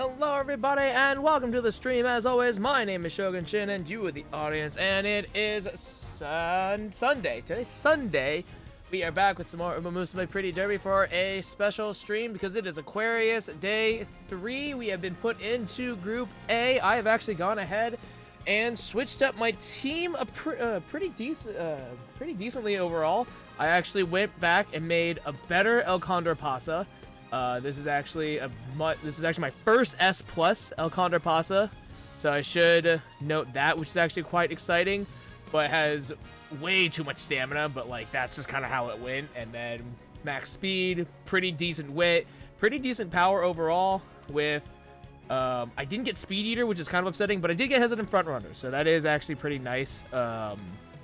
Hello everybody and welcome to the stream. As always, my name is Shogun Shin and you are the audience, and it is Sunday. Today's Sunday. We are back with some more Umamusume Pretty Derby for a special stream because it is Aquarius Day 3. We have been put into Group A. I have actually gone ahead and switched up my team pretty decently overall. I actually went back and made a better El Condor Pasa. This is actually my first S plus El Condor Pasa, so I should note that, which is actually quite exciting, but has way too much stamina, but like that's just kind of how it went. And then max speed, pretty decent wit, pretty decent power overall with I didn't get Speed Eater, which is kind of upsetting, but I did get Hesitant Front Runner, so that is actually pretty nice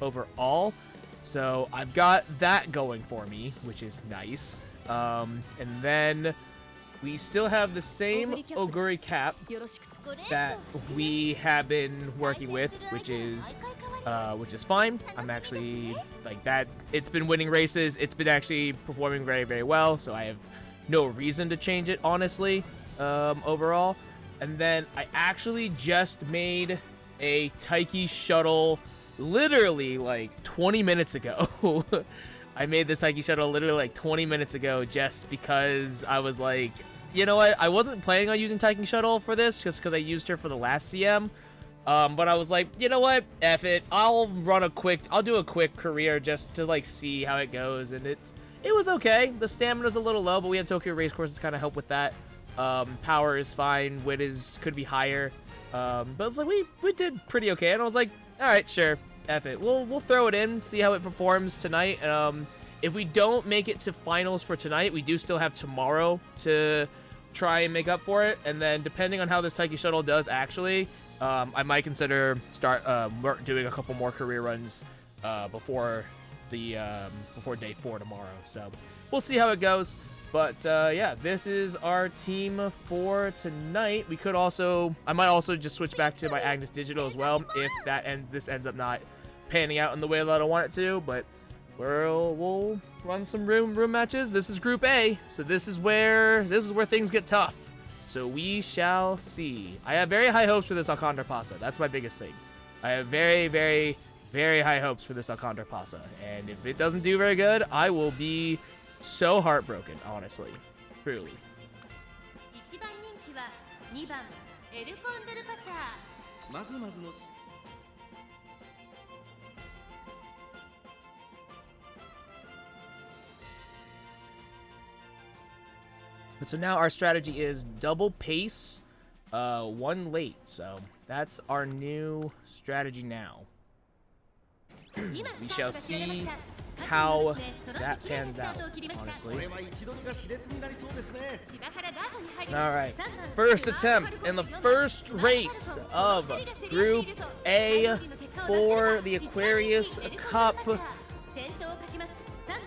overall. So I've got that going for me, which is nice. And then we still have the same Oguri cap that we have been working with, which is fine. I'm actually like that. It's been winning races. It's been actually performing very, very well. So I have no reason to change it, honestly, overall. And then I actually just made a Taiki shuttle literally like 20 minutes ago. I made this Taiki shuttle literally like 20 minutes ago just because I was like, you know what? I wasn't planning on using Taiki shuttle for this just because I used her for the last CM. But I was like, you know what? F it. I'll do a quick career just to like see how it goes. And it was okay. The stamina's a little low, but we have Tokyo race courses kind of help with that. Power is fine. Wit could be higher. But it's like we did pretty okay. And I was like, all right, sure. F it. We'll throw it in, see how it performs tonight. If we don't make it to finals for tonight, we do still have tomorrow to try and make up for it. And then depending on how this Taiki shuttle does, actually, I might consider doing a couple more career runs before day 4 tomorrow. So we'll see how it goes. But yeah, this is our team for tonight. I might also just switch back to my Agnes Digital as well if this ends up not panning out in the way that I want it to. But we'll run some room matches. This is Group A, so this is where things get tough. So we shall see. I have very high hopes for this El Condor Pasa. That's my biggest thing. I have very, very, very high hopes for this El Condor Pasa, and if it doesn't do very good, I will be so heartbroken, honestly. Truly. But so now our strategy is double pace, one late. So that's our new strategy now. We shall see how that pans out, honestly. Alright, first attempt in the first race of Group A for the Aquarius Cup.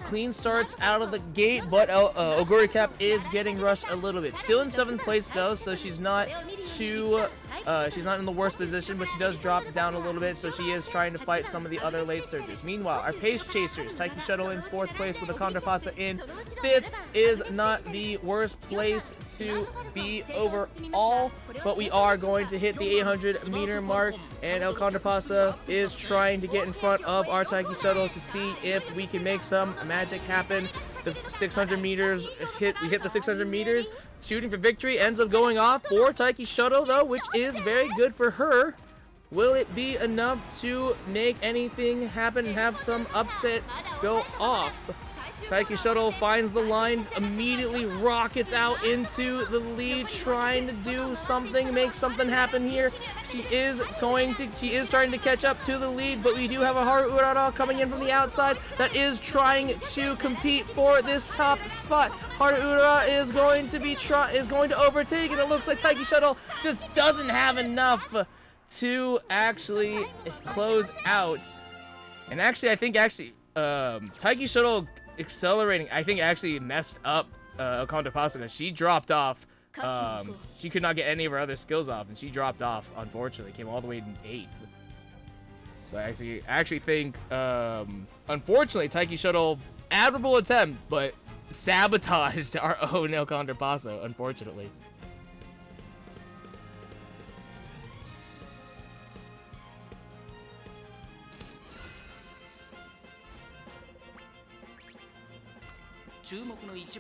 Clean starts out of the gate, but Oguri Cap is getting rushed a little bit. Still in 7th place though, so she's not in the worst position, but she does drop down a little bit, so she is trying to fight some of the other late surgers. Meanwhile, our pace chasers, Taiki Shuttle in 4th place with a Condor Pasa in 5th, is not the worst place to be overall, but we are going to hit the 800-meter mark, and El Condor Pasa is trying to get in front of our Taiki Shuttle to see if we can make some magic happen. The 600 meters we hit the 600 meters. Shooting for victory ends up going off for Taiki Shuttle though, which is very good for her. Will it be enough to make anything happen and have some upset go off? Taiki Shuttle finds the line, immediately rockets out into the lead, trying to do something, make something happen here. She is trying to catch up to the lead, but we do have a Haru Urara coming in from the outside that is trying to compete for this top spot. Haru Urara is going to overtake, and it looks like Taiki Shuttle just doesn't have enough to actually close out. And actually, I think Taiki Shuttle accelerating, I think, actually messed up El Condor Pasa because she dropped off. She could not get any of her other skills off, and she dropped off, unfortunately. Came all the way in 8th. So I actually think, unfortunately, Taiki Shuttle, admirable attempt, but sabotaged our own El Condor Pasa, unfortunately. Late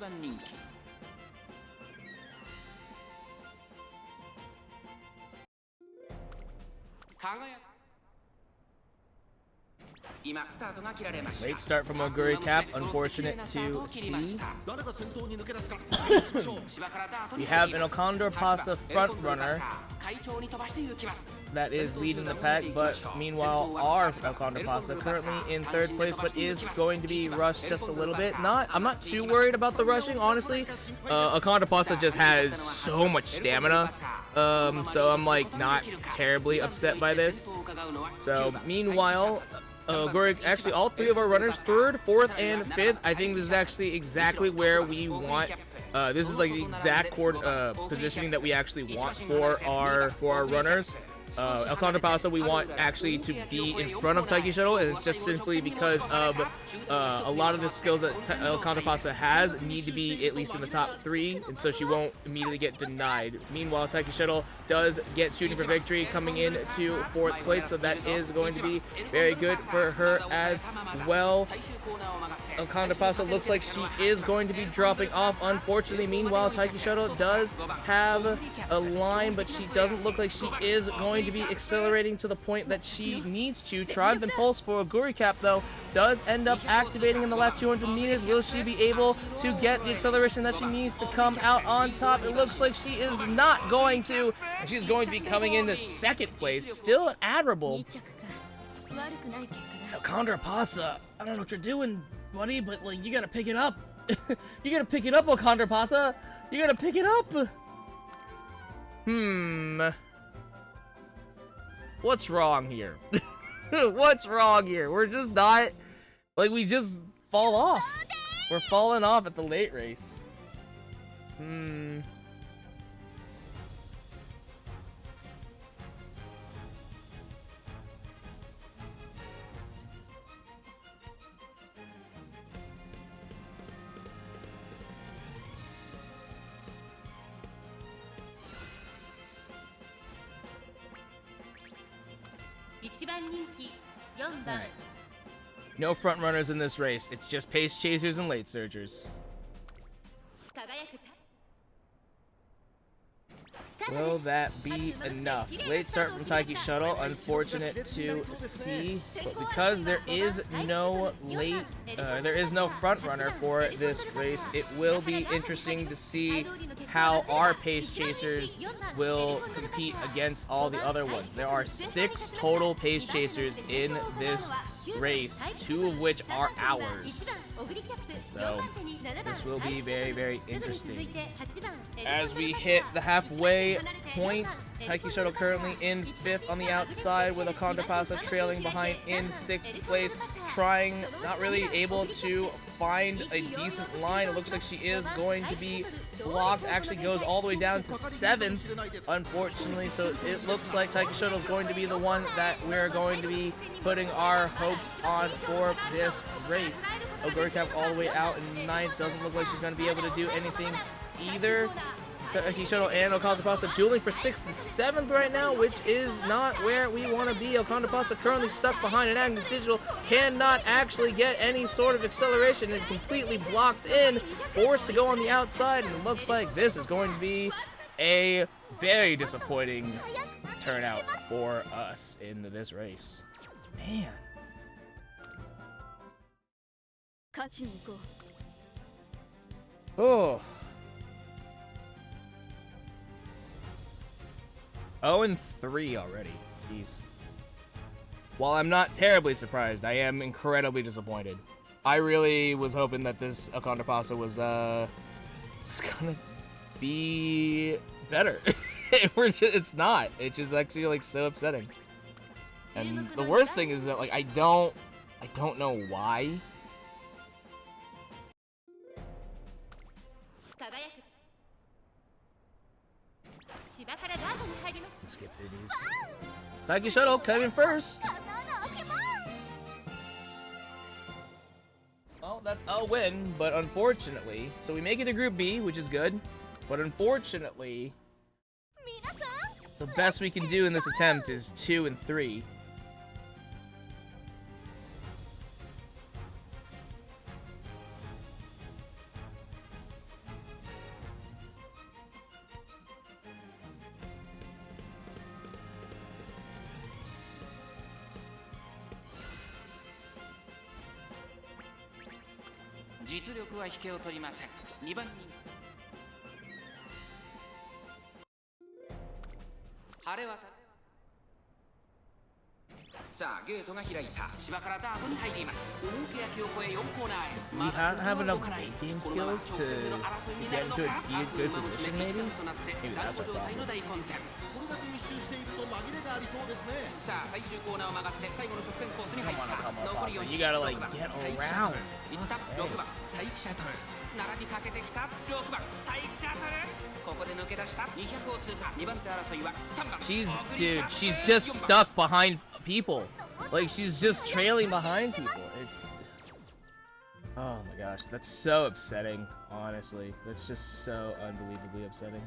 start from Oguri Cap, unfortunate to see. We have an Okondor Pasa front runner that is leading the pack, but meanwhile our Okondor Pasa currently in third place, but is going to be rushed just a little bit. I'm not too worried about the rushing, honestly. Okondor Pasa just has so much stamina, so I'm like not terribly upset by this. So meanwhile, actually all three of our runners, third, fourth, and fifth, I think this is actually exactly where we want. This is like the exact positioning that we actually want for our runners. Okondor Pasa we want actually to be in front of Taiki Shuttle, and it's just simply because of a lot of the skills that Okondor Pasa has need to be at least in the top 3, and so she won't immediately get denied. Meanwhile, Taiki Shuttle does get shooting for victory, coming in to 4th place, so that is going to be very good for her as well. Okondor Pasa looks like she is going to be dropping off, unfortunately. Meanwhile, Taiki Shuttle does have a line, but she doesn't look like she is going to be accelerating to the point that she needs to. Triumph and Pulse for Oguri Cap, though, does end up activating in the last 200 meters. Will she be able to get the acceleration that she needs to come out on top? It looks like she is not going to, and she's going to be coming into 2nd place. Still admirable. Okondor Pasa, I don't know what you're doing, buddy, but like you gotta pick it up. You gotta pick it up, Okondor Pasa. You gotta pick it up. What's wrong here? What's wrong here? We're just not, like, we just fall off. We're falling off at the late race. Right. No front runners in this race. It's just pace chasers and late surgers. Will that be enough? Late start from Taiki Shuttle, unfortunate to see, but because there is no front runner for this race, it will be interesting to see how our pace chasers will compete against all the other ones. There are 6 total pace chasers in this race, 2 of which are ours. So this will be very, very interesting. As we hit the halfway point, Taiki Shuttle currently in 5th on the outside, with Okondor Pasa trailing behind in 6th place, trying, not really able to find a decent line. It looks like she is going to be blocked. Actually goes all the way down to 7th, unfortunately. So it looks like Taiki Shuttle is going to be the one that we're going to be putting our hopes on for this race. Oguri Cap all the way out in 9th. Doesn't look like she's going to be able to do anything either. Taiki Shuttle and Okondor Pasa dueling for 6th and 7th right now, which is not where we want to be. Okondor Pasa currently stuck behind, and Agnes Digital cannot actually get any sort of acceleration and completely blocked in, forced to go on the outside, and it looks like this is going to be a very disappointing turnout for us in this race. Man. Oh. 0-3 already. Jeez. While I'm not terribly surprised, I am incredibly disappointed. I really was hoping that this Okondor Pasa was it's gonna be better. It's not. It's just actually like so upsetting. And the worst thing is that like I don't know why. Let's skip through these. Taiki Shuttle coming first. Well, that's a win, but unfortunately, so we make it to Group B, which is good, but unfortunately, the best we can do in this attempt is 2-3. 実力は引けを取りません。2番人晴れ渡さあゲートが開いた。芝からダートに入ります。大け焼きを越え4コーナーへ。 We have enough game skills to get into a good position, maybe? Maybe that's our problem. これだけ密集していると紛れがありそうですね。さあ最終コーナーを曲がって最後の直線コースに入った。 Come on, 残り Pasa. 4 You gotta, like, get around. いった6番体育シャトル。並びかけてきた6番体育シャトル。ここで抜け出した200を通過。2番手争いは3番。 Dude, she's just stuck behind people. Like, she's just trailing behind people. Oh my gosh, that's so upsetting, honestly. That's just so unbelievably upsetting.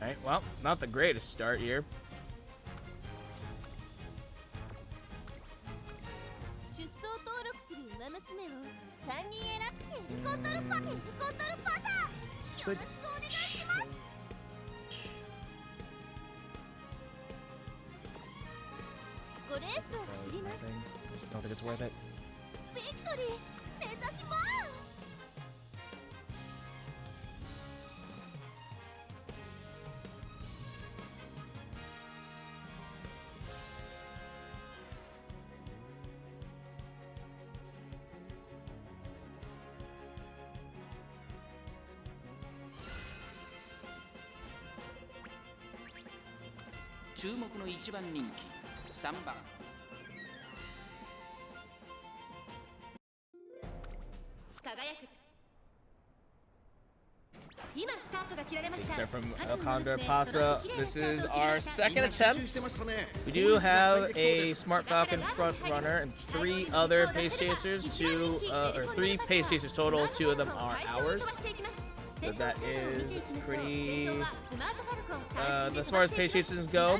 Alright, well, not the greatest start here. Good. I don't think it's worth it. .注目の1番人気3番。Big start from Alcondor Pasa. This is our second attempt. We do have a Smart Falcon front runner and 3 other pace chasers. 3 pace chasers total. 2 of them are ours. So that is pretty. As far as pace chasers go,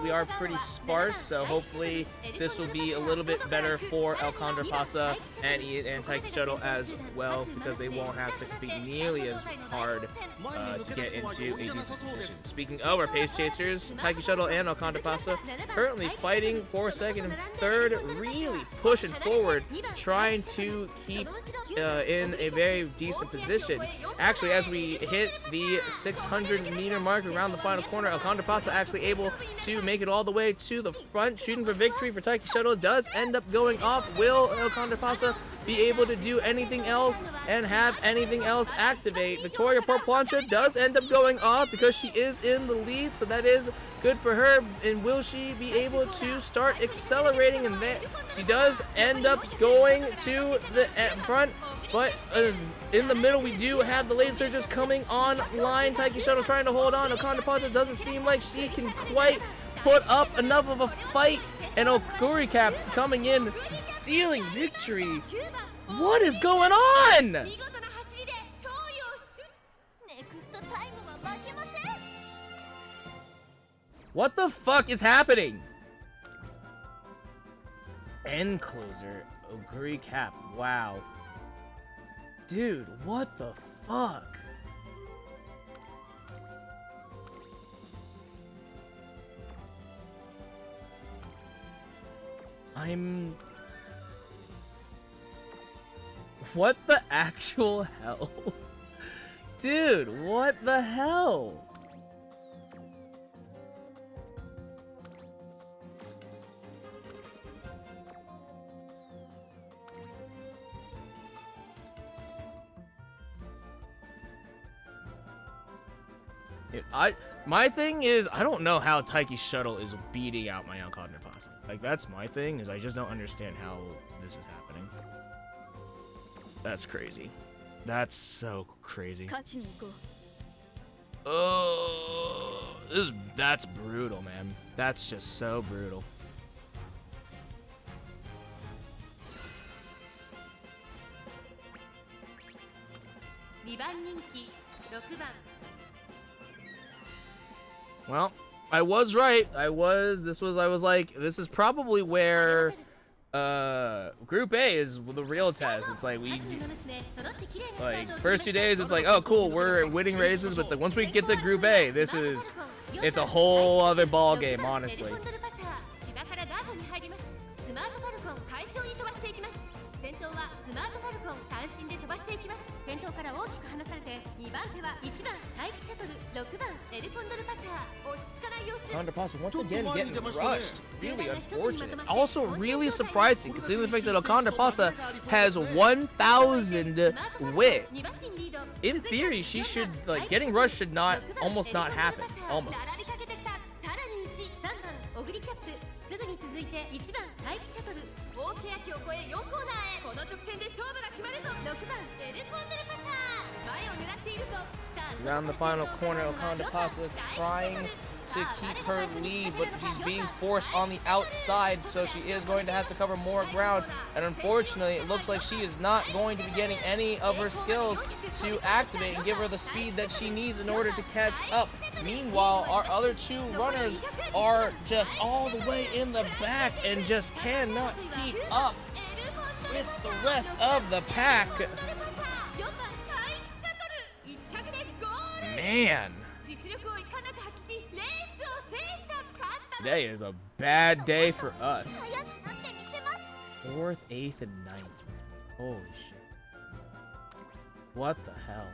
we are pretty sparse. So hopefully this will be a little bit better for El Condor Pasa and Taiki Shuttle as well, because they won't have to compete nearly as hard to get into a decent position. Speaking of our pace chasers, Taiki Shuttle and El Condor Pasa currently fighting for second and third, really pushing forward, trying to keep in a very decent position. Actually, as we hit the 600-meter mark around the final corner, El Condor Pasa actually able to make it all the way to the front, shooting for victory for Taiki Shuttle. Does end up going off. Will El Condor Pasa be able to do anything else and have anything else activate? Victoria Porplancha does end up going off because she is in the lead, so that is good for her. And will she be able to start accelerating? And then she does end up going to the front, but in the middle we do have the laser surges coming online. Taiki Shuttle trying to hold on. Okanda Poncha doesn't seem like she can quite put up enough of a fight, and Okuri Cap coming in, stealing victory. What is going on? What the fuck is happening? End closer, Okuri Cap. Wow. Dude, what the fuck? What the actual hell? Dude, what the hell? Dude, my thing is, I don't know how Taiki Shuttle is beating out my Alcondor Pasa. Like, that's my thing, is I just don't understand how this is happening. That's crazy. That's so crazy. Oh, that's brutal, man. That's just so brutal. Well, I was right. I was like, this is probably where Group A is the real test. It's like first 2 days it's like, oh cool, we're winning races, but it's like once we get to Group A, it's a whole other ball game, honestly. 先頭はスマートファルコン単身で飛ばしていきます。先頭から大きく離されて2番手は1番待機シャトル、6番エルコンドルパサー。落ち着かない様子。 Counter Pasa once again getting rushed. Really unfortunate. Also really surprising, considering the fact that Counter Pasa has 1,000 wit. In theory, she should, like, getting rushed should almost not happen. Almost. オグリキャップすぐに続いて1番待機シャトル大欅を越え4コーナーへこの直線で勝負が決まるぞ6番エルコンドルパサー前を狙っているぞ Around the final corner, Okanda Pasa trying to keep her lead, but she's being forced on the outside, so she is going to have to cover more ground. And unfortunately, it looks like she is not going to be getting any of her skills to activate and give her the speed that she needs in order to catch up. Meanwhile, our other two runners are just all the way in the back and just cannot keep up with the rest of the pack. Man. Today is a bad day for us. 4th, 8th, and 9th, man. Holy shit. What the hell?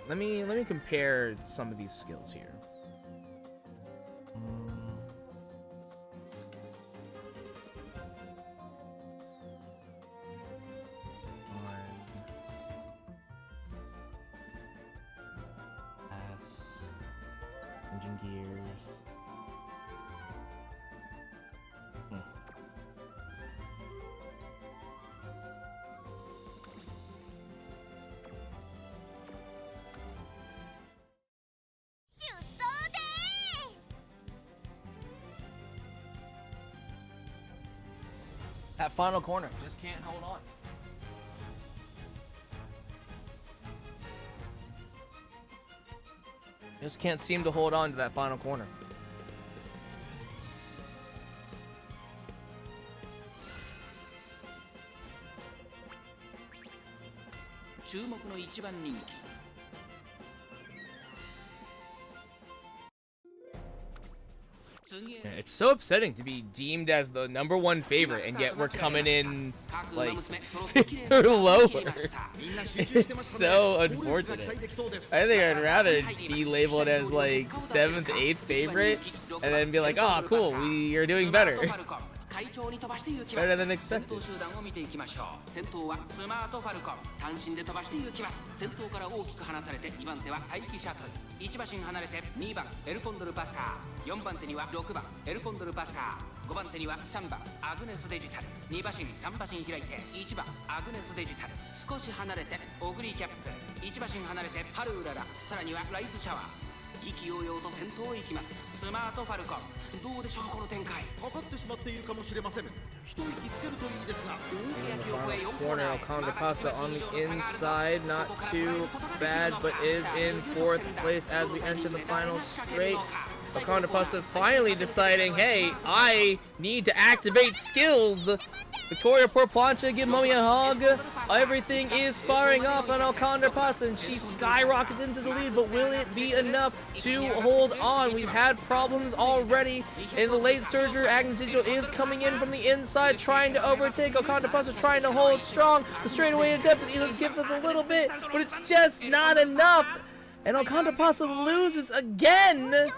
Let me compare some of these skills here. Engine gears. That final corner just can't hold on. Just can't seem to hold on to that final corner. Yeah, it's so upsetting to be deemed as the #1 favorite, and yet we're coming in like 5th or lower. It's so unfortunate. I think I'd rather be labeled as like 7th, 8th favorite, and then be like, oh cool, we are doing better. Better than expected. 先頭はスマートファルコン単身で飛ばして行きます。先頭から大きく離されて2番手は待機シャトル1馬身離れて2番エルコンドルパサー4番手には6番エルコンドルパサー5番手には3番アグネスデジタル2馬身3馬身開いて1番アグネスデジタル少し離れてオグリキャップ1馬身離れてハルウララさらにはライスシャワー意気揚々と先頭へ行きますスマートファルコンどうでしょうこの展開かかってしまっているかもしれません一息つけるといいですが Corner Okanda Pasa on the inside, not too bad, but is in 4th place as we enter the final straight. Okanda Pasa finally deciding, hey, I need to activate skills. Victoria Porplancha, give Mommy a hug. Everything is firing off on Okanda Pasa, and she skyrockets into the lead, but will it be enough to hold on? We've had problems already in the late surger. Agnes Digital is coming in from the inside, trying to overtake. Okanda Pasa trying to hold strong. The straightaway attempt gives us a little bit, but it's just not enough. And Okanda Pasa loses again.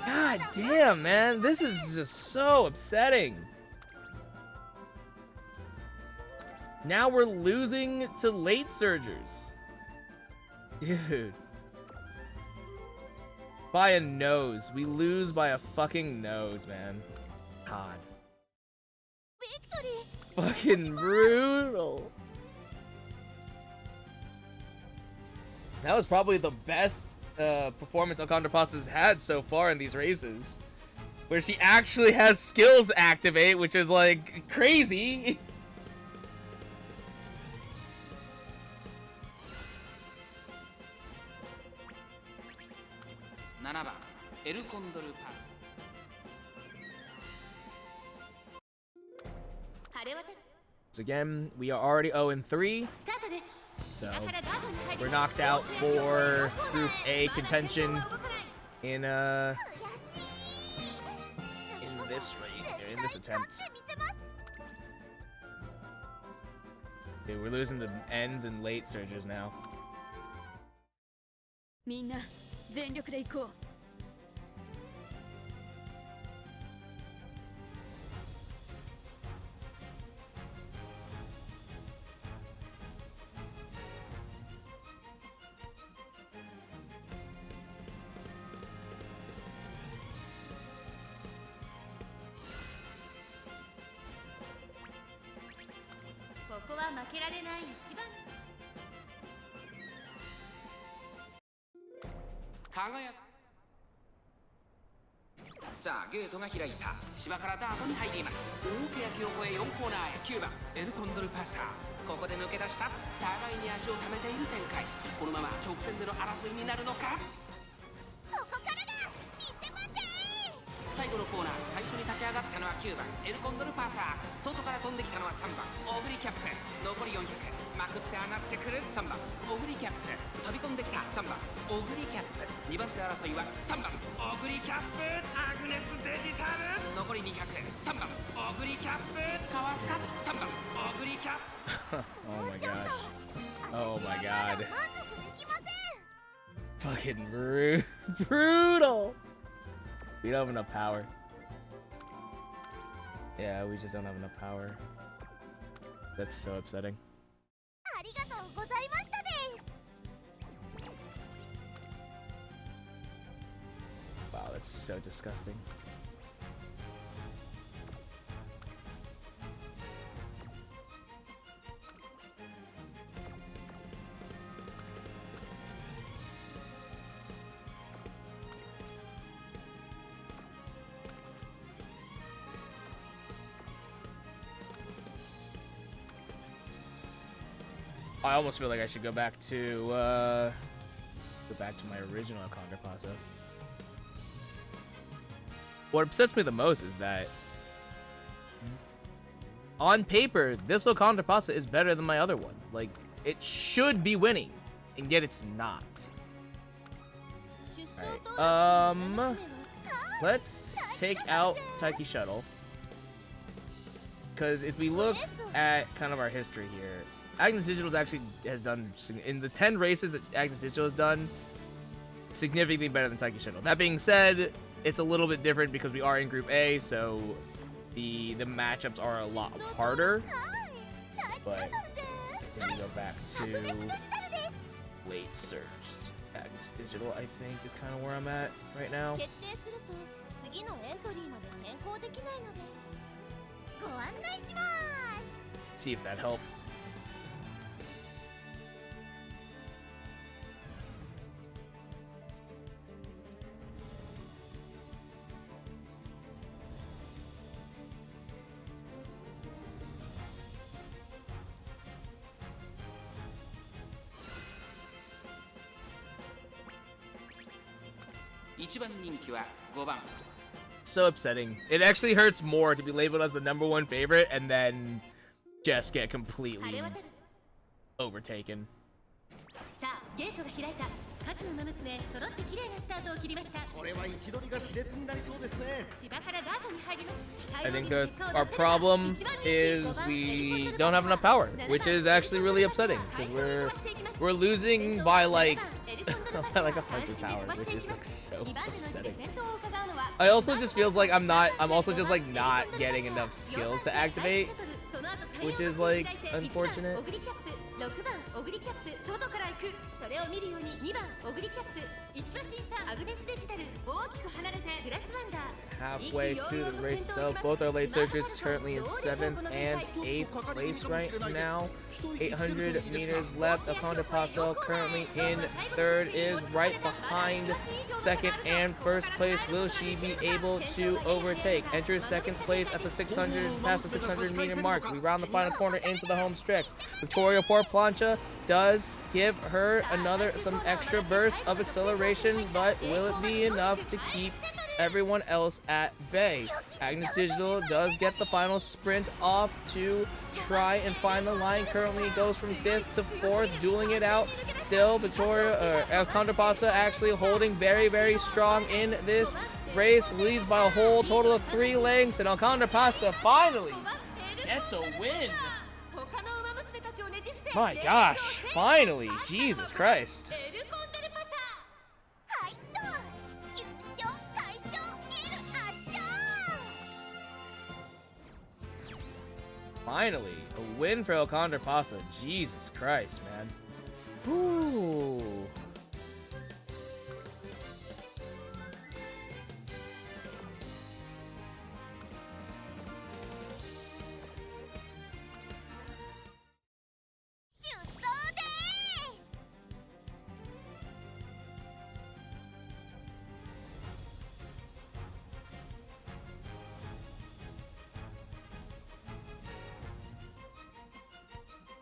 God damn, man. This is just so upsetting. Now we're losing to late surgers. Dude. By a nose. We lose by a fucking nose, man. God. Fucking brutal. That was probably the best performance Alcantarapasa's had so far in these races, where she actually has skills activate, which is like crazy. 7番エルコンドルパー So again, we are already 0-3, so we're knocked out for Group A contention in this attempt. Okay, we're losing to ends and late surges now. みんな全力で行こう ここは負けられない一番 輝くさあゲートが開いた芝からダートに入ります大欅を越え4コーナーへ9番エルコンドルパサーここで抜け出した互いに足を溜めている展開このまま直線での争いになるのかここからだ見せまって最後のコーナー最初に立ち上がったのは9番エルコンドルパサー外から飛んできたのは3番オグリキャップ残り400まくって上がってくる3番オグリキャップ飛び込んできた3番オグリキャップ2番手争いは3番オグリキャップアグネスデジタル残り2003番オグリキャップかわすか3番オグリキャップ Oh my gosh. Oh my god. Fucking brutal. We don't have enough power. Yeah, we just don't have enough power. That's so upsetting. Wow, that's so disgusting. I almost feel like I should go back to my original Condorpasa. What upsets me the most is that on paper, this Condorpasa is better than my other one. Like, it should be winning, and yet it's not. Alright, let's take out Taiki Shuttle. Because if we look at kind of our history here, Agnes Digital actually has done, in the 10 races that Agnes Digital has done, significantly better than Taiki Shuttle. That being said, it's a little bit different because we are in Group A, so the matchups are a lot harder. But if we go back to late surge, Agnes Digital, I think, is kind of where I'm at right now. See if that helps. So upsetting. It actually hurts more to be labeled as the #1 favorite and then just get completely overtaken. 各馬娘揃って綺麗なスタートを切りました。これは位置取りが熾烈になりそうですね。芝からダートに入ります。 I think our problem is we don't have enough power, which is actually really upsetting because we're losing by like by like 100 power, which is like so upsetting. I also just feels like I'm also just like not getting enough skills to activate, which is like unfortunate. 6番オグリキャップ外から行くそれを見るように2番オグリキャップ1馬審査アグネスデジタル大きく離れてグラスワンダー halfway through the race itself. Both our late searchers currently in 7th and 8th place right now. 800 meters left. Alcondra Paso currently in 3rd, is right behind 2nd and 1st place. Will she be able to overtake? Enters 2nd place at the 600, past the 600 meter mark. We round the final corner into the home stretch. Victoria Plancha does give her some extra burst of acceleration, but will it be enough to keep everyone else at bay? Agnes Digital does get the final sprint off to try and find the line. Currently goes from 5th to 4th, dueling it out. Still, Alcondra Paso actually holding very, very strong in this race. Leads by a whole total of 3 lengths, and Alcondra Paso finally gets a win. My gosh, finally, Jesus Christ. Finally, a win for Alcondra Paso. Jesus Christ, man. Whew.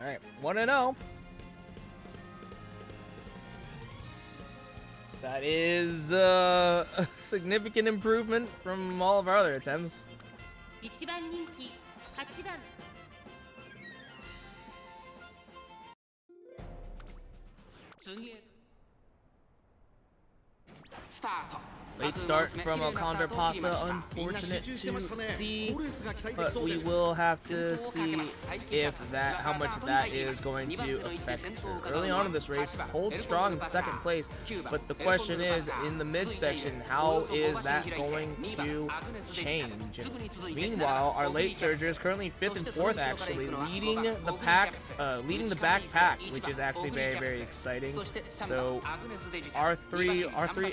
Alright, 1-0. That is a significant improvement from all of our other attempts. 1番人気8番 次へスタート Late start from Alcondra Paso, unfortunate to see, but we will have to see how much that is going to affect her. Early on in this race, holds strong in 2nd place, but the question is, in the midsection, how is that going to change? Meanwhile, our late surgers, currently 5th and 4th actually, leading the pack, leading the back pack, which is actually very, very exciting. So our three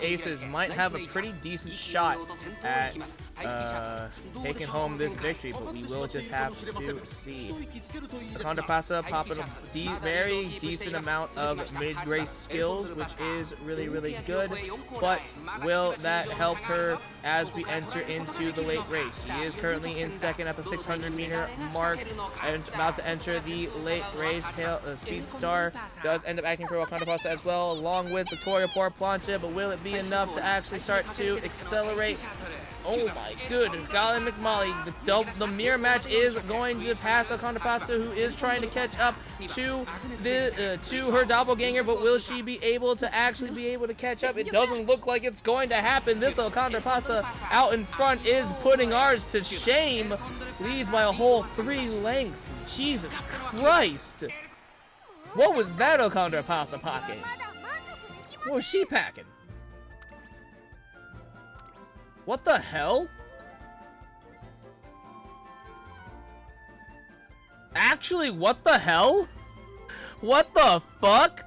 aces might have a pretty decent shot at taking home this victory, but we will just have to see. Alcondra Paso popping a very decent amount of mid-race skills, which is really, really good, but will that help her as we enter into the late race? She is currently in 2nd at the 600 meter mark and about to enter the late race. Speed Star does end up acting for Alcondra Paso as well, along with Victoria Plancha, but will it be enough to actually start to accelerate? Oh my good, Golly McMolly, the mirror match is going to pass Alcondra Paso, who is trying to catch up to her doppelganger, but will she be able to catch up? It doesn't look like it's going to happen. This Alcondra Paso out in front is putting ours to shame. Leads by a whole 3 lengths. Jesus Christ. What was that Alcondra Paso packing? What was she packing? What the hell? Actually, what the hell? What the fuck?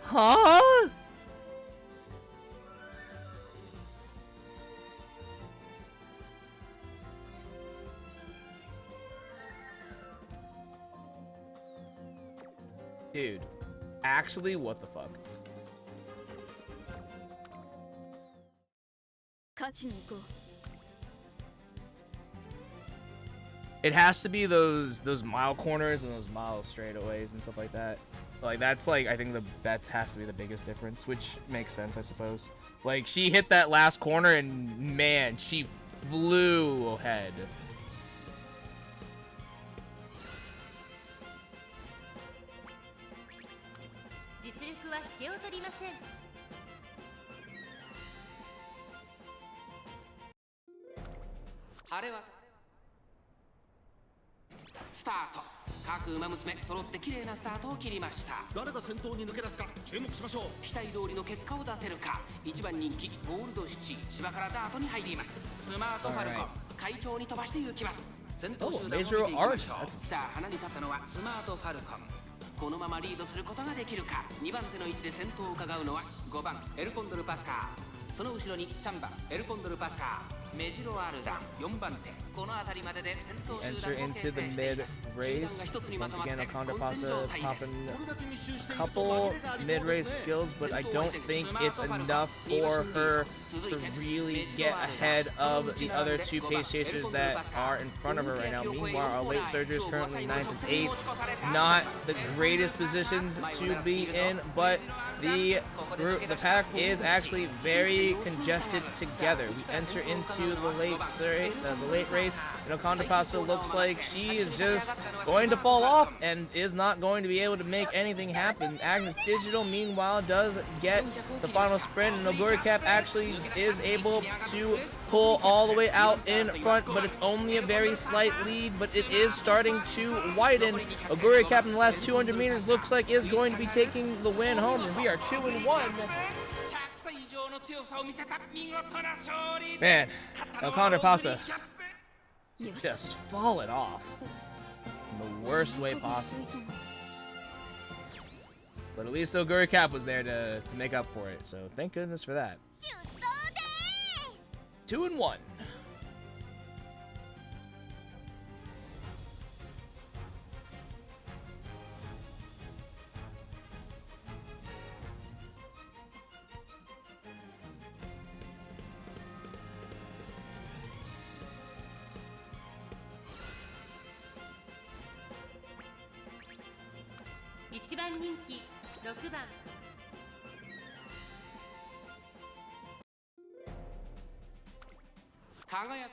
Huh? Dude, actually, what the fuck? It has to be those mile corners and those mile straightaways and stuff like that. Like that's like I think that has to be the biggest difference, which makes sense, I suppose. Like she hit that last corner and man, she flew ahead. Start. 各馬娘揃って綺麗なスタートを切りました。誰が先頭に抜け出すか注目しましょう。期待通りの結果を出せるか。1番人気ゴールドシチ芝からダートに入ります。スマートファルコン快調に飛ばして行きます。先頭集団を見ていきましょう。さあ花に立ったのはスマートファルコン。このままリードすることができるか。2番手の位置で先頭を伺うのは5番エルコンドルパサー、その後ろに3番エルコンドルパサー、メジロアルダン4番手。この辺りまでで先頭集 Enter 団を into 形 the 成してい mid ます。 race. 集団が一つにま Once とまって again, 混 Alcantara 戦状態です。 popping これだけ密集してい a ると couple 紛れがありそう mid で race すね skills, but I don't think it's enough for her to really get ahead of the other two pace chasers that are in front of her right now. Meanwhile, our late surger is currently 9th and 8th. Not the greatest positions to be in, but the pack is actually very congested together. We enter into the late race, and Okanda Paso looks like she is just going to fall off and is not going to be able to make anything happen. Agnes Digital, meanwhile, does get the final sprint, and Oguri Cap actually is able to pull all the way out in front, but it's only a very slight lead, but it is starting to widen. Oguri Cap in the last 200 meters looks like is going to be taking the win home, and we are 2-1. Man, Alcantara Pasa just falling off in the worst way possible. But at least Oguri Cap was there to make up for it, so thank goodness for that. 2-1. One 番人気6番輝く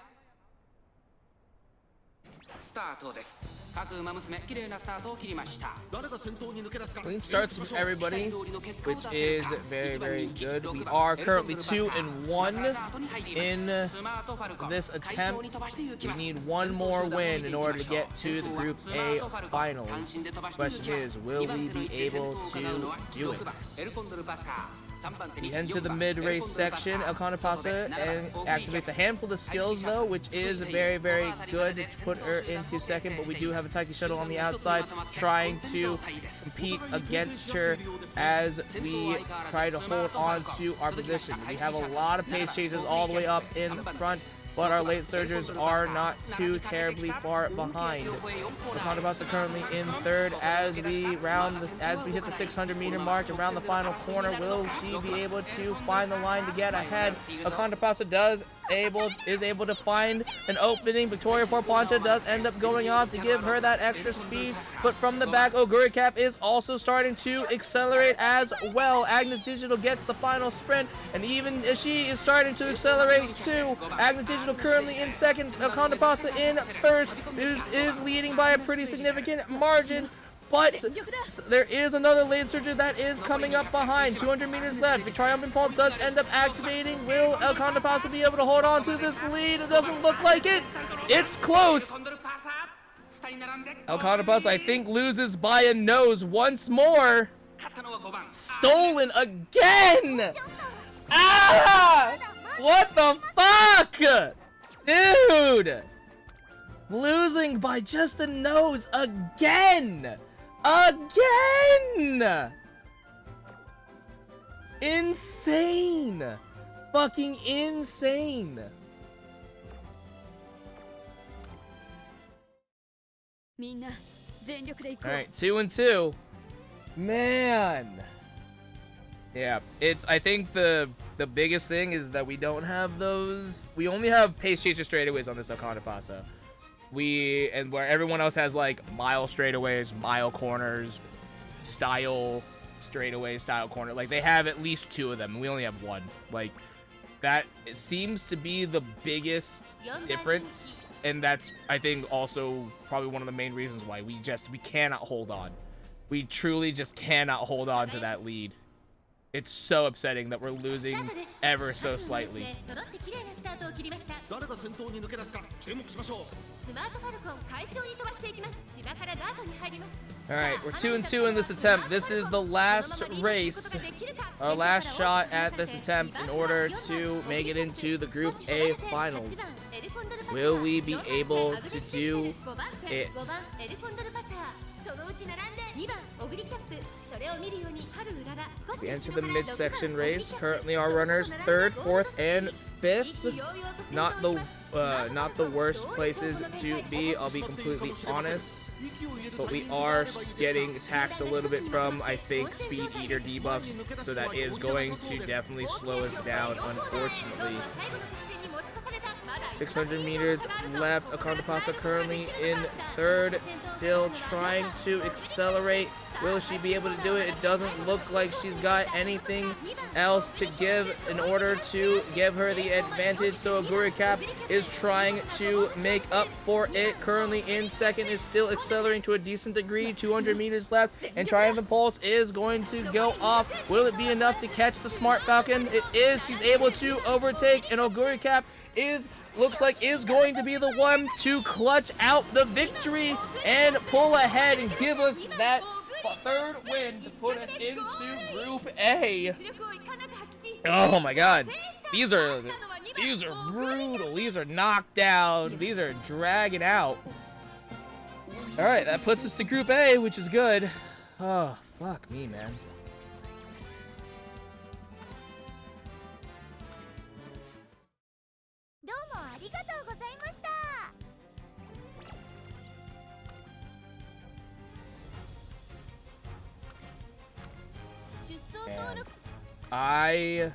スタートです。各馬娘綺麗なスタートを切りました。 Clean starts from everybody, which is very, very good. We are currently 2-1 in this attempt. We need one more win in order to get to the Group A finals. Question is, will we be able to do it? We enter the mid-race section. Alcantara Pasa and activates a handful of skills, though, which is very, very good to put her into second. But we do have a Taiki Shuttle on the outside trying to compete against her as we try to hold on to our position. We have a lot of pace chasers all the way up in the front, but our late surgers are not too terribly far behind. Alcantara Pasa currently in third as we hit the 600-meter mark around the final corner. Will she be able to find the line to get ahead? Alcantara Pasa is able to find an opening. Victoria Porpancha does end up going off to give her that extra speed, but from the back, Oguri Cap is also starting to accelerate as well. Agnes Digital gets the final sprint, and even she is starting to accelerate too. Agnes Digital currently in second, Alcantara Pasa in first, is leading by a pretty significant margin. But there is another late surger that is coming up behind. 200 meters left. Victoria Impulse does end up activating. Will Alcantara Pasa be able to hold on to this lead? It doesn't look like it. It's close. Alcantara Pasa, I think, loses by a nose once more. Stolen again. Ah! What the fuck? Dude! Losing by just a nose again! Again! Insane! Fucking insane! Alright, 2-2. Man! Yeah, I think the biggest thing is that we don't have those. We only have pace chaser straightaways on this Alcantara Pasa. And where everyone else has like mile straightaways, mile corners, style straightaways, style corner. Like they have at least two of them. And we only have one. Like that seems to be the biggest difference. And that's, I think, also probably one of the main reasons why we cannot hold on. We truly just cannot hold on to that lead. It's so upsetting that we're losing ever so slightly. Alright, we're 2-2 in this attempt. This is the last race, our last shot at this attempt in order to make it into the Group A finals. Will we be able to do it? We enter the midsection race. Currently, our runners 3rd, 4th, and 5th. Not the worst places to be. I'll be completely honest. But we are getting taxed a little bit from, I think, Speed Eater debuffs. So that is going to definitely slow us down, unfortunately. 600 meters left. Akantapasa currently in 3rd, still trying to accelerate. Will she be able to do it? It doesn't look like she's got anything else to give in order to give her the advantage. So Aguri Cap is trying to make up for it. Currently in 2nd, is still accelerating to a decent degree. 200 meters left, and Triumphant Pulse is going to go off. Will it be enough to catch the Smart Falcon? It is. She's able to overtake, and Aguri Cap looks like is going to be the one to clutch out the victory and pull ahead and give us that 3rd win to put us into Group A. Oh my god. These are brutal. These are knocked down. These are dragging out. Alright, that puts us to Group A, which is good. Oh, fuck me, man. And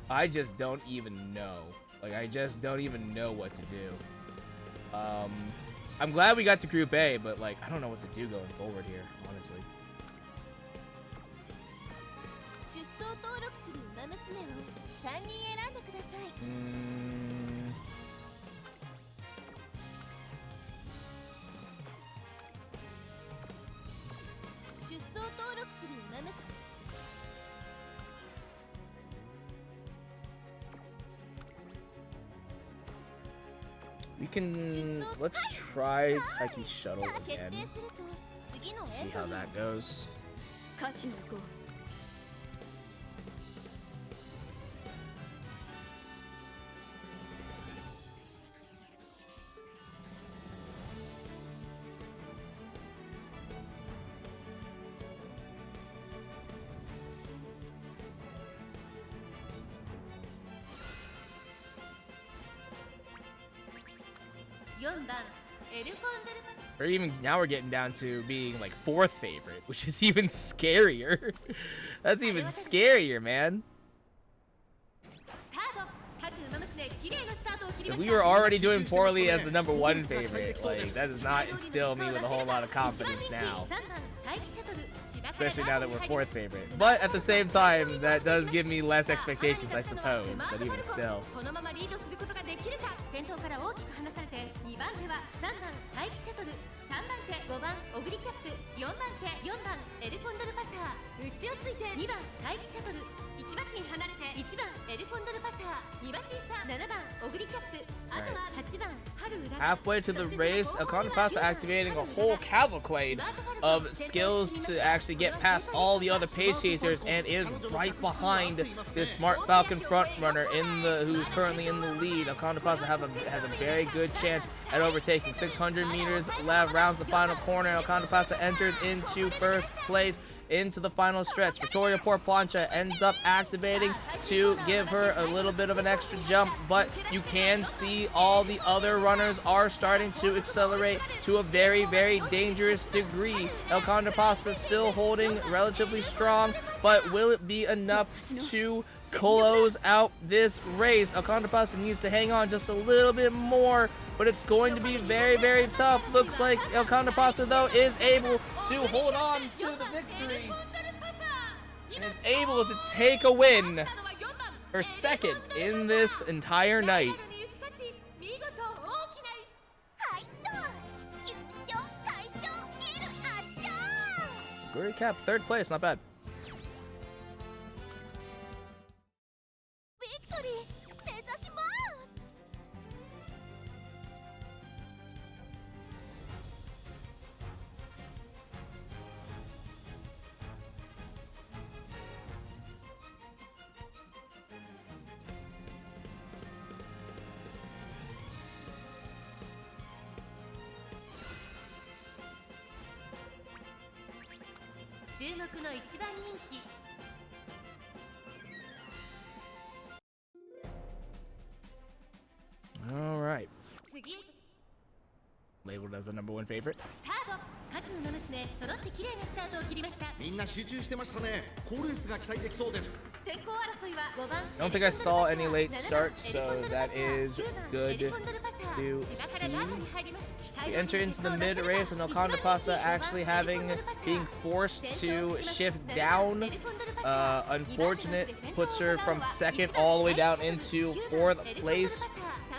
I just don't even know. Like, I just don't even know what to do. I'm glad we got to Group A, but like, I don't know what to do going forward here, honestly. Let's try Taiki's shuttle again. See how that goes. Or even now we're getting down to being like 4th favorite, which is even scarier. That's even scarier, man. If we were already doing poorly as the #1 favorite, like, that does not instill me with a whole lot of confidence now. Especially now that we're 4th favorite. But at the same time, that does give me less expectations, I suppose. But even still. Halfway to the race, Akantapasa activating a whole cavalcade of skills to actually get past all the other pace chasers, and is right behind this Smart Falcon front runner who's currently in the lead. Akantapasa has a very good chance at overtaking. 600 meters left, rounds the final corner, and Akantapasa enters into 1st place into the final stretch. Victoria Porplancha ends up activating to give her a little bit of an extra jump, but you can see all the other runners are starting to accelerate to a very, very dangerous degree. Akantapasa still holding relatively strong, but will it be enough to close out this race? Akantapasa needs to hang on just a little bit more, but it's going to be very, very tough. Looks like Akantapasa, though, is able to hold on to the victory and is able to take a win, her 2nd in this entire night. Guri Cap, 3rd place, not bad. 注目の一番人気 All right. 次へ Labeled as the #1 favorite. スタート各馬娘揃って綺麗なスタートを切りましたみんな集中してましたね。好レースが期待できそうです。先行争いは5番 I don't think I saw any late starts, so that is good to see. We enter into the mid race, and Okanda Pasa actually being forced to shift down. Unfortunate, puts her from second all the way down into 4th place.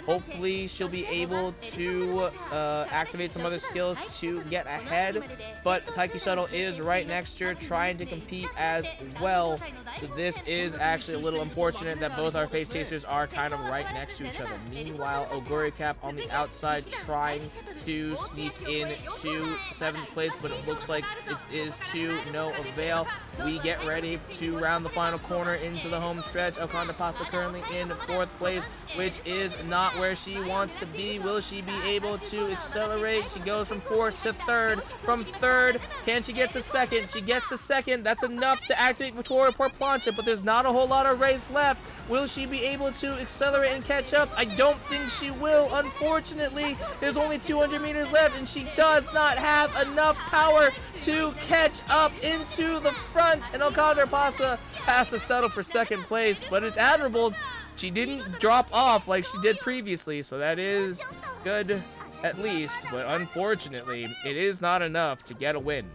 Hopefully she'll be able to activate some other skills to get ahead, but Taiki Shuttle is right next to her trying to compete as well, so this is actually a little unfortunate that both our face chasers are kind of right next to each other. Meanwhile, Oguri Cap on the outside trying to sneak into 7th place, but it looks like it is to no avail. We get ready to round the final corner into the home stretch. Okanda Pasa currently in 4th place, which is not where she wants to be. Will she be able to accelerate? She goes from 4th to 3rd. From 3rd, can she get to 2nd? She gets to 2nd. That's enough to activate Victoria Portplancha, but there's not a whole lot of race left. Will she be able to accelerate and catch up? I don't think she will, unfortunately. There's only 200 meters left, and she does not have enough power to catch up into the front. And Okanda Pasa has to settle for 2nd place, but it's admirable. She didn't drop off like she did previously, so that is good at least, but unfortunately, it is not enough to get a win.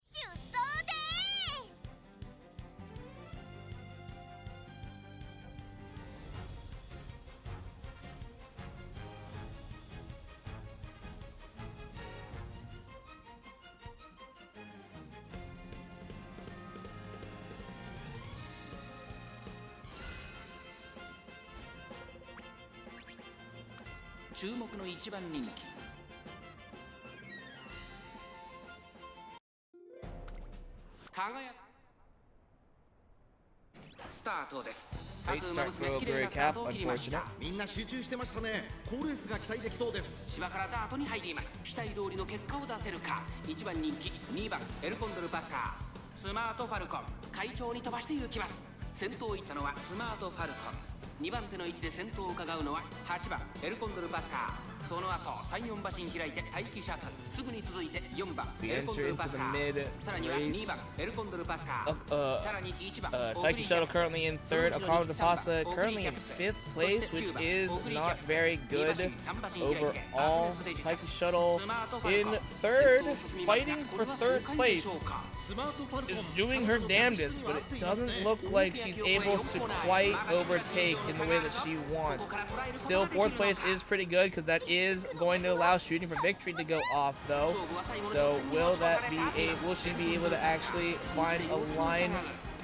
出走です 注目の一番人気輝くスタートです。 Late start for Oguri Cap, unfortunate. みんな集中してましたね。好レースが期待できそうです。芝からダートに入ります。期待通りの結果を出せるか。1番人気2番エルコンドルパサースマートファルコン快調に飛ばして行きます。先頭を行ったのはスマートファルコン、2番手の位置で先頭を伺うのは8番エルコンドルパサー、その後3、4馬身開いて待機シャトル、すぐに続いて4番エルコンドルパサー、さらには2番エルコンドルパサー、さらに1番 Taiki Shuttle currently in 3rd, Okanda Pasa currently in 5th place, which is not very good overall. Taiki Shuttle in 3rd, fighting for 3rd place, is doing her damnedest, but it doesn't look like she's able to quite overtake in the way that she wants. Still, 4th place is pretty good because that is going to allow shooting for victory to go off, though. So will she be able to actually find a line?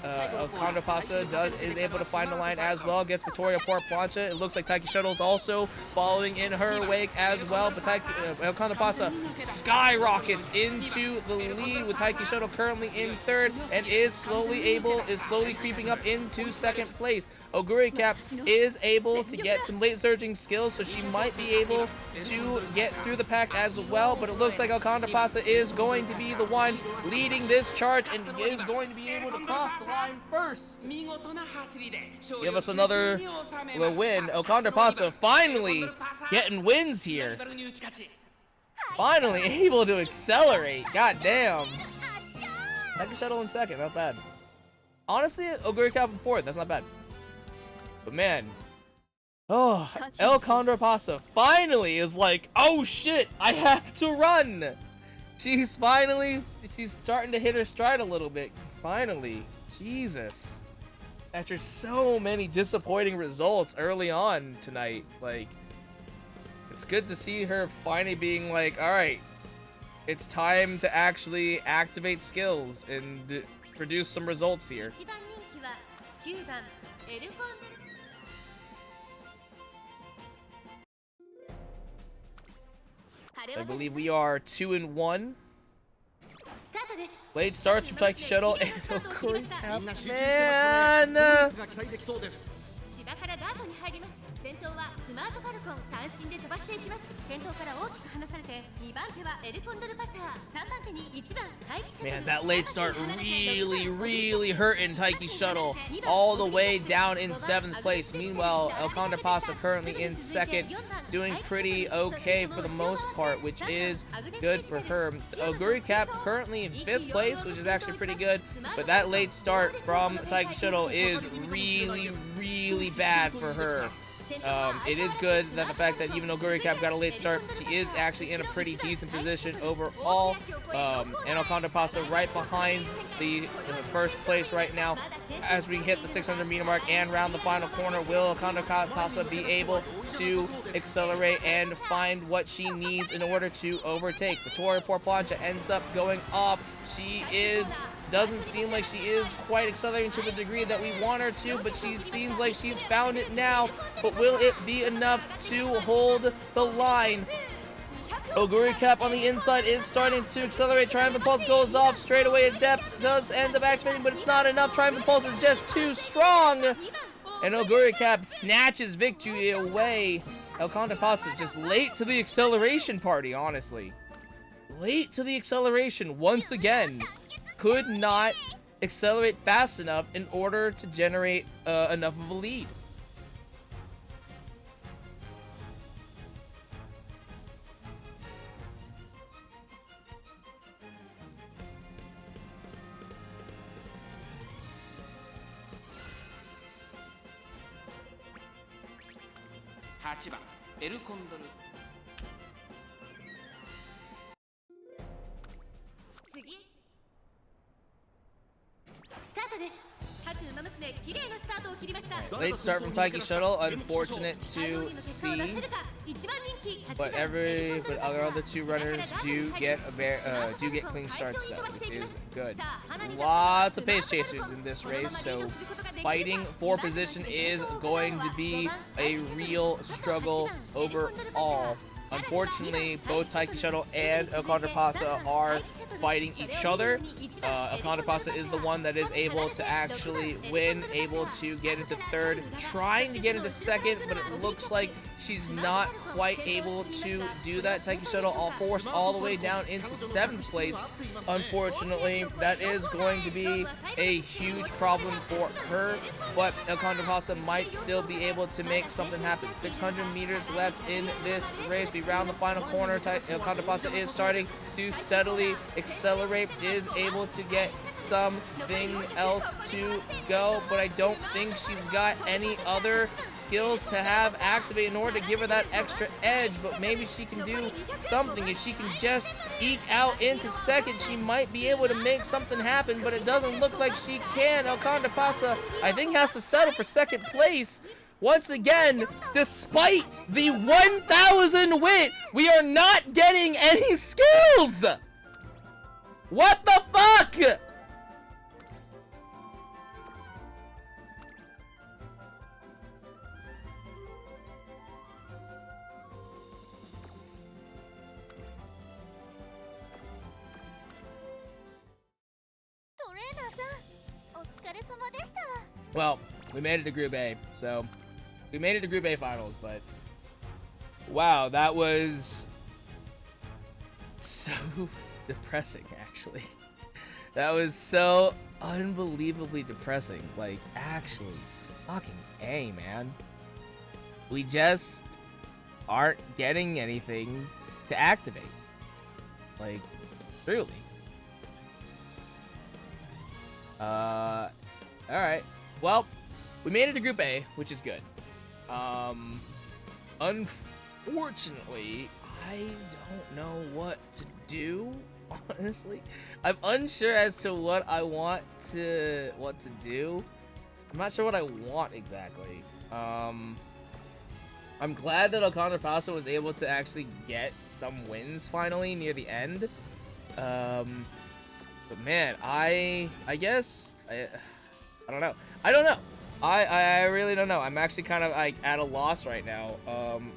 Okanda Pasa is able to find a line as well, gets Victoria Portplancha. It looks like Taiki Shuttle is also following in her wake as well, but Okanda Pasa skyrockets into the lead with Taiki Shuttle currently in 3rd and is slowly creeping up into 2nd place. Oguri Cap is able to get some late surging skills, so she might be able to get through the pack as well, but it looks like Okanda Pasa is going to be the one leading this charge and is going to be able to cross the line first. Give us another win. Okanda Pasa finally getting wins here. Finally able to accelerate. God damn. Taiki Shuttle in 2nd, not bad. Honestly, Oguri Cap in 4th, that's not bad. But man, El Condor Pasa finally is like, oh shit, I have to run. She's starting to hit her stride a little bit. Finally, Jesus. After so many disappointing results early on tonight, like, it's good to see her finally being like, all right, it's time to actually activate skills and produce some results here. 一番人気は9番エルコンデル I believe we are 2-1. スタートです Late starts from Taiki Shuttle and Oguri Cap. みんな集中してましたね。好レー Man! スが期待できそうです。芝からダートに入ります先頭はスマートファルコン単身で飛ばしていきます。先頭から大きく離されて2番手はエルコンドルパサー、3番手に1番待機シャトル。 Man, that late start really hurting Taiki Shuttle all the way down in 7th place. Meanwhile, El Condorpasa currently in 2nd, doing pretty okay for the most part, which is good for her. Oguri Cap currently in 5th place, which is actually pretty good, but that late start from Taiki Shuttle is really bad for her. It is good that the fact that even though Oguri Cap got a late start, she is actually in a pretty decent position overall. And El Condorpasa right behind the first place right now. As we hit the 600-meter mark and round the final corner, will El Condorpasa be able to accelerate and find what she needs in order to overtake? Vittoria Porplancha ends up going off. She doesn't seem like she is quite accelerating to the degree that we want her to, but she seems like she's found it now. But will it be enough to hold the line? Oguri Cap on the inside is starting to accelerate. Triumphant Pulse goes off straight away at depth. Does end up activating, but it's not enough. Triumphant Pulse is just too strong. And Oguri Cap snatches victory away. El Condorpasa is just late to the acceleration party, honestly. Late to the acceleration once again. Could not accelerate fast enough in order to generate enough of a lead. Late start from Taiki Shuttle, unfortunate to see, but other two runners do get clean starts though, which is good. Lots of pace chasers in this race, so fighting for position is going to be a real struggle overall. Unfortunately, both Taiki Shuttle and El Condorpasa are fighting each other. El Condorpasa is the one that is able to actually win, able to get into 3rd, trying to get into 2nd, but it looks like she's not quite able to do that. Taiki Shuttle all forced all the way down into 7th place. Unfortunately, that is going to be a huge problem for her, but El Condorpasa might still be able to make something happen. 600 meters left in this race. We round the final corner. El Condorpasa is starting to steadily accelerate, is able to get something else to go, but I don't think she's got any other skills to have activate in order to give her that extra edge, but maybe she can do something. If she can just eke out into 2nd, she might be able to make something happen, but it doesn't look like she can. El Condorpasa, I think, has to settle for 2nd place. Once again, despite the 1,000 wit, we are not getting any skills! What the fuck?! Well, we made it to Group A, so we made it to Group A finals, but wow, that was so depressing, actually. That was so unbelievably depressing. Like, actually, fucking A, man. We just aren't getting anything to activate. Like, truly. Alright. Well, we made it to Group A, which is good. Unfortunately, I don't know what to do, honestly. I'm unsure as to what I want to do. I'm not sure what I want exactly. I'm glad that El Condorpasa was able to actually get some wins finally near the end. But man, I guess I don't know. I really don't know. I'm actually kind of like at a loss right now.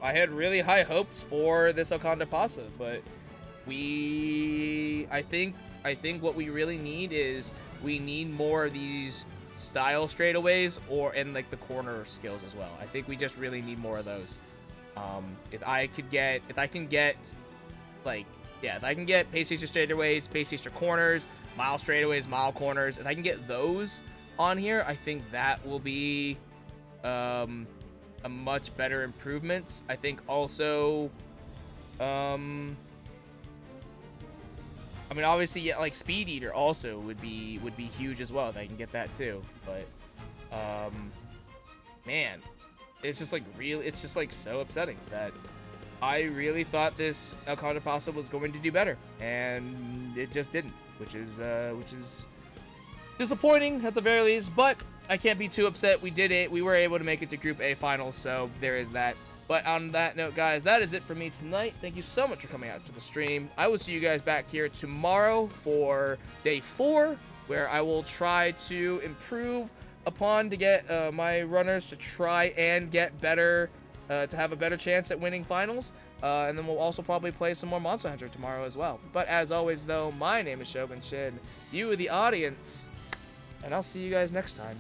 I had really high hopes for this El Condorpasa, but I think what we really need is we need more of these style straightaways or in like the corner skills as well. I think we just really need more of those. If I can get pace chaser straightaways, pace chaser corners, mile straightaways, mile corners, if I can get those on here, I think that will be a much better improvement. I think also, I mean, obviously, yeah, like Speed Eater also would be huge as well if I can get that too. But man, it's just like so upsetting that I really thought this El Contrapasso was going to do better, and it just didn't, which is disappointing at the very least. But I can't be too upset. We did it. We were able to make it to Group A finals, so there is that. But on that note, guys, that is it for me tonight. Thank you so much for coming out to the stream. I will see you guys back here tomorrow for day 4, where I will try to improve upon to get my runners to try and get better, to have a better chance at winning finals. And then we'll also probably play some more Monster Hunter tomorrow as well. But as always, though, my name is Shogun Shin. You are the audience, and I'll see you guys next time.